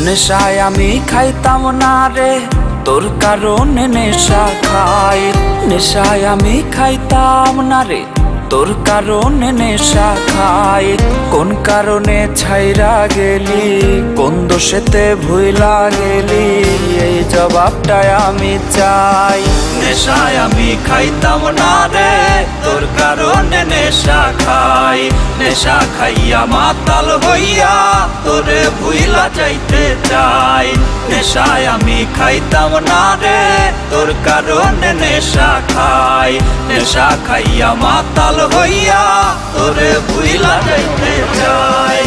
নেশায় আমি খাইতাম না রে, তোর কারণে নেশা খাই। নেশায় আমি খাইতাম না রে, তোর কারণে নেশা খাই। কোন কারণে ছাইরা গেলি, কোন দোষেতে ভুইলা গেলি, এই জবাবটাই আমি চাই। নেশায় আমি খাইতাম না রে, তোর কারণে নেশা খাই। নেশা খাইয়া মাতাল হইয়া তোরে ভুইলা যাইতে চাই। নেশায় আমি খাইতাম না রে, তোর কারণে নেশা খাই। নেশা খাইয়া মাতাল হইয়া তোরে ভুইলা যাইতে চাই।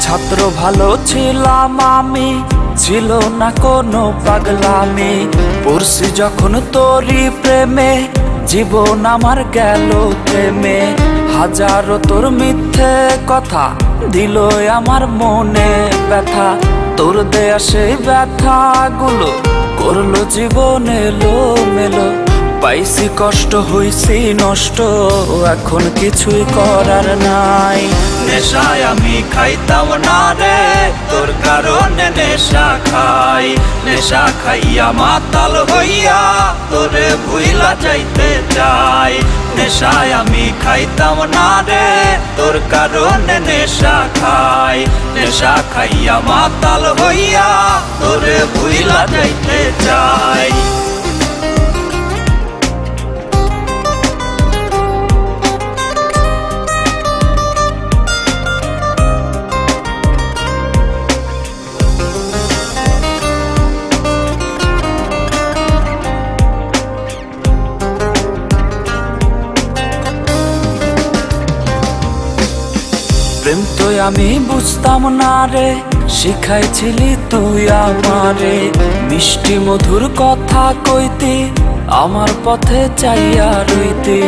ছাত্র ভালো ছিলাম আমি, ছিল না কোনো পাগলামি। পড়ছি যখন তোরই প্রেমে, জীবন আমার গেল থেমে। হাজারো তোর মিথ্যে কথা দিল আমার মনে ব্যথা। তোর দেয়া সেই ব্যথা গুলো করলো জীবন এলো মেলো। পাইছি কষ্ট হইছি নষ্ট, এখন কিছুই করার নাই। নেশায় আমি খাইতাম না রে, তোর কারণে নেশা খাই। নেশা খাইয়া মাতাল হইয়া তোরে ভুইলা যাইতে চাই। নেশায় আমি খাইতাম না রে, তোর কারণে নেশা খাই। নেশা খাইয়া মাতাল হইয়া তোরে ভুইলা যাইতে চাই। প্রেম তো আমি বুঝতাম না রে, শিখাইছিলি তুই আমারে। মিষ্টি মধুর কথা কইতে, আমার পথে চাইয়া রইতে।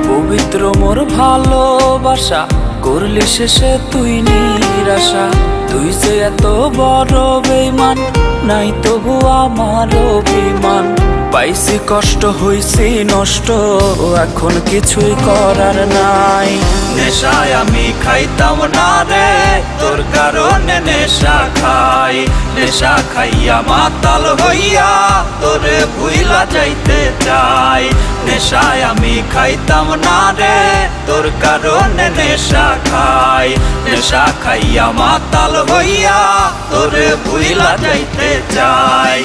পবিত্র মোর ভালোবাসা করলি শেষে তুই নিরাশা। তুই যে এত বড় বেঈমান, নাই তবু আমার অভিমান। পাইছি কষ্ট হইছি নষ্ট, এখন কিছুই করার নাই। নেশায় আমি খাইতাম না রে, তোর কারণে নেশা খাই। নেশা খাইয়া মাতাল হইয়া তোরে ভুইলা যাইতে চাই। নেশায় আমি খাইতাম না রে, তোর কারণে নেশা খাই। নেশা খাইয়া মাতাল হইয়া তোরে ভুইলা যাইতে চাই।